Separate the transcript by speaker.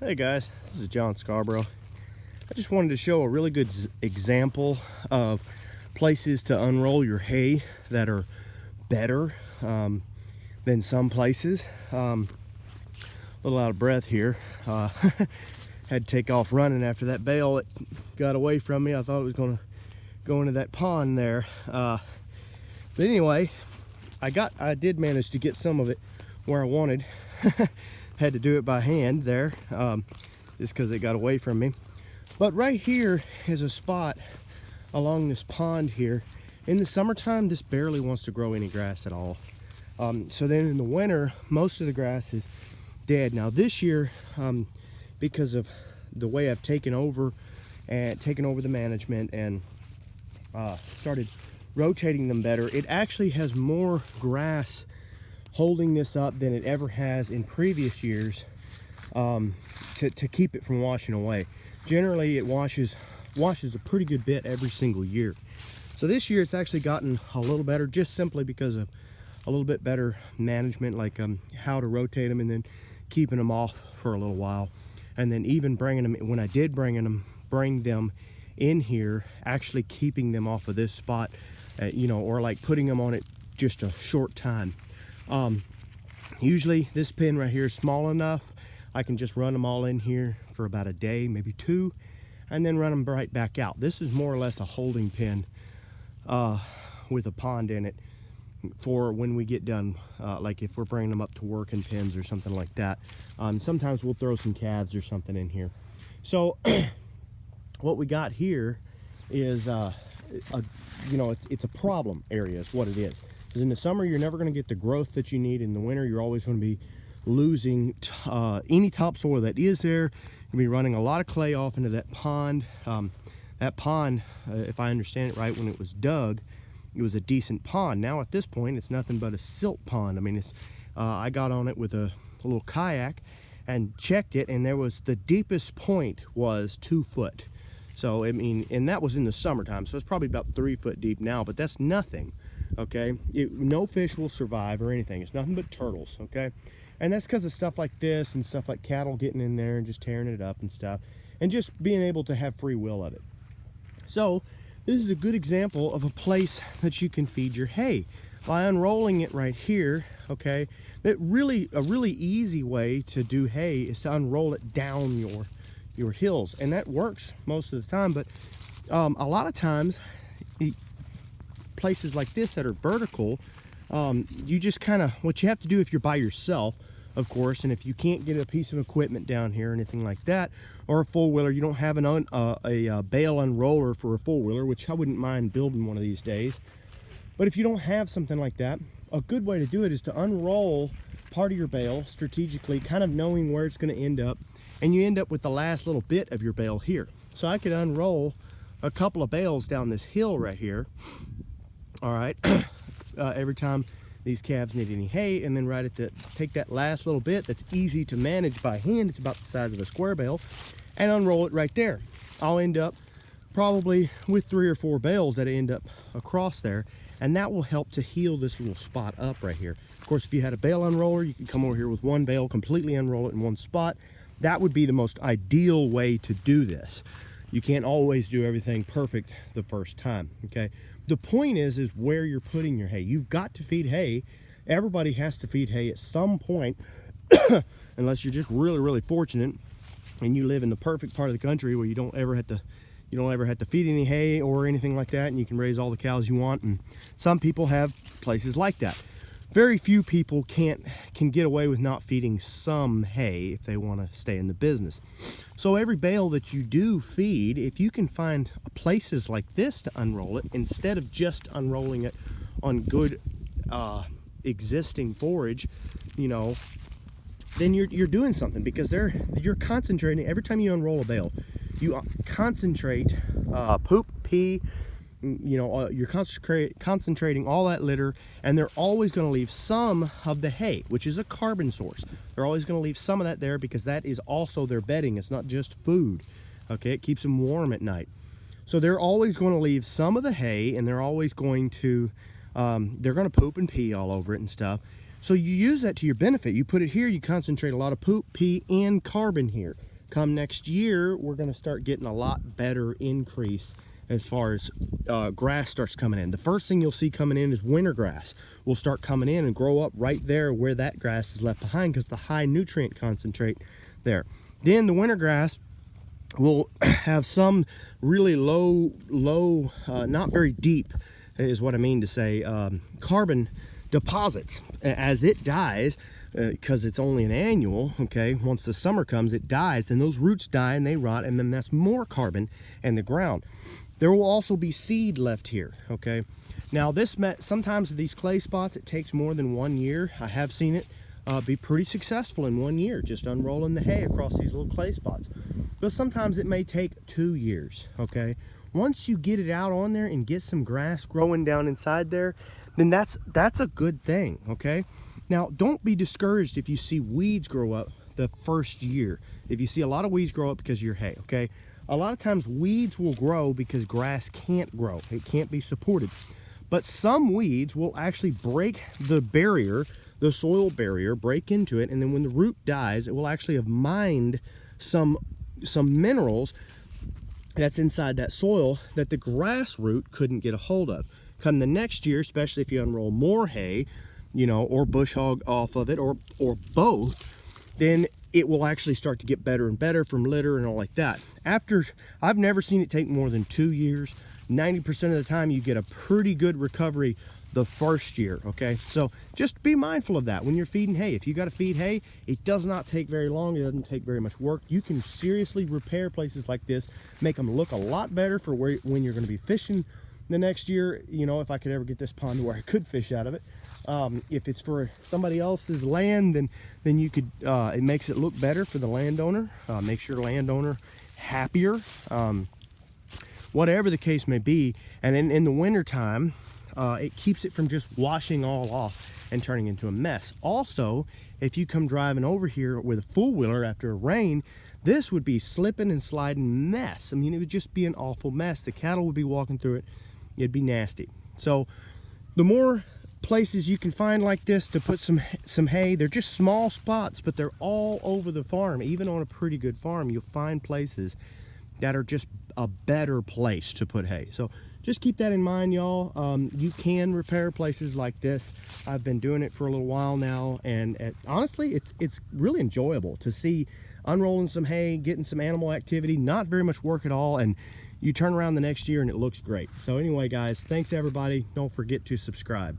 Speaker 1: Hey guys, this is John Scarborough. I just wanted to show a really good example of places to unroll your hay that are better than some places. A little out of breath here. Had to take off running after that bale that got away from me. I thought it was going to go into that pond there. But anyway, I did manage to get some of it where I wanted. Had to do it by hand there, just because it got away from me. But right here is a spot along this pond here. In the summertime, this barely wants to grow any grass at all. So then in the winter, most of the grass is dead. Now this year, because of the way I've taken over the management and started rotating them better, it actually has more grass holding this up than it ever has in previous years, to keep it from washing away. Generally it washes a pretty good bit every single year. So this year it's actually gotten a little better, just simply because of a little bit better management, like how to rotate them and then keeping them off for a little while, and then even bringing them, when I did bring them in here, actually keeping them off of this spot, or like putting them on it just a short time. Usually this pen right here is small enough I can just run them all in here for about a day, maybe two, and then run them right back out. This is more or less a holding pen with a pond in it for when we get done, like if we're bringing them up to work in pens or something like that. Sometimes we'll throw some calves or something in here. So what we got here is it's a problem area is what it is. Because in the summer you're never going to get the growth that you need. In the winter you're always going to be losing any topsoil that is there. You'll be running a lot of clay off into that pond. That pond, if I understand it right, when it was dug, it was a decent pond. Now at this point it's nothing but a silt pond. I mean, it's I got on it with a little kayak and checked it, and there was, the deepest point was 2 foot. So I mean, and that was in the summertime, so it's probably about 3 foot deep now, but that's nothing. Okay, no fish will survive or anything. It's nothing but turtles. Okay, and that's because of stuff like this and stuff like cattle getting in there and just tearing it up and stuff, and just being able to have free will of it. So this is a good example of a place that you can feed your hay by unrolling it right here. Okay, a really easy way to do hay is to unroll it down your hills, and that works most of the time. But a lot of times, places like this that are vertical, you just kind of, what you have to do if you're by yourself, of course, and if you can't get a piece of equipment down here or anything like that, or a four-wheeler, you don't have a bale unroller for a four-wheeler, which I wouldn't mind building one of these days. But if you don't have something like that, a good way to do it is to unroll part of your bale strategically, kind of knowing where it's going to end up, and you end up with the last little bit of your bale here. So I could unroll a couple of bales down this hill right here, all right, every time these calves need any hay, and then right at take that last little bit that's easy to manage by hand, it's about the size of a square bale, and unroll it right there. I'll end up probably with 3 or 4 bales that end up across there, and that will help to heal this little spot up right here. Of course, if you had a bale unroller, you could come over here with one bale, completely unroll it in one spot. That would be the most ideal way to do this. You can't always do everything perfect the first time, okay? The point is where you're putting your hay. You've got to feed hay. Everybody has to feed hay at some point, unless you're just really fortunate and you live in the perfect part of the country where you don't ever have to feed any hay or anything like that, and you can raise all the cows you want. And some people have places like that. Very few people can get away with not feeding some hay if they want to stay in the business. So every bale that you do feed, if you can find places like this to unroll it, instead of just unrolling it on good existing forage, then you're doing something, because you're concentrating. Every time you unroll a bale, you concentrate poop, pee, you're concentrating all that litter, and they're always going to leave some of the hay, which is a carbon source. They're always going to leave some of that there, because that is also their bedding. It's not just food. Okay, it keeps them warm at night. So they're always going to leave some of the hay, and they're always going to poop and pee all over it and stuff. So you use that to your benefit. You put it here, you concentrate a lot of poop, pee, and carbon here. Come next year, we're going to start getting a lot better increase as far as grass starts coming in. The first thing you'll see coming in is winter grass will start coming in and grow up right there where that grass is left behind, because the high nutrient concentrate there. Then the winter grass will have some really low, not very deep is what I mean to say, carbon deposits. As it dies, because it's only an annual, okay, once the summer comes, it dies, then those roots die and they rot, and then that's more carbon in the ground. There will also be seed left here, okay. Now this sometimes these clay spots, it takes more than 1 year. I have seen it be pretty successful in 1 year, just unrolling the hay across these little clay spots. But sometimes it may take 2 years, okay. Once you get it out on there and get some grass growing down inside there, then that's a good thing, okay. Now, don't be discouraged if you see weeds grow up the first year. If you see a lot of weeds grow up because of your hay, okay? A lot of times weeds will grow because grass can't grow. It can't be supported. But some weeds will actually break the barrier, the soil barrier, break into it, and then when the root dies, it will actually have mined some minerals that's inside that soil that the grass root couldn't get a hold of. Come the next year, especially if you unroll more hay, you know, or bush hog off of it, or both, then it will actually start to get better and better from litter and all like that. I've never seen it take more than 2 years. 90% of the time you get a pretty good recovery the first year, okay? So just be mindful of that when you're feeding hay. If you got to feed hay, it does not take very long. It doesn't take very much work. You can seriously repair places like this, make them look a lot better for when you're going to be fishing the next year. You know, if I could ever get this pond to where I could fish out of it. If it's for somebody else's land, then you could, it makes it look better for the landowner, makes your landowner happier, whatever the case may be. And in the winter time, it keeps it from just washing all off and turning into a mess. Also, if you come driving over here with a four-wheeler after a rain, this would be slipping and sliding mess. I mean, it would just be an awful mess. The cattle would be walking through it. It'd be nasty. So the more places you can find like this to put some hay, they're just small spots, but they're all over the farm. Even on a pretty good farm, you'll find places that are just a better place to put hay. So just keep that in mind, y'all. You can repair places like this. I've been doing it for a little while now, and honestly, it's really enjoyable to see unrolling some hay, getting some animal activity, not very much work at all, and you turn around the next year and it looks great. So anyway, guys, thanks everybody. Don't forget to subscribe.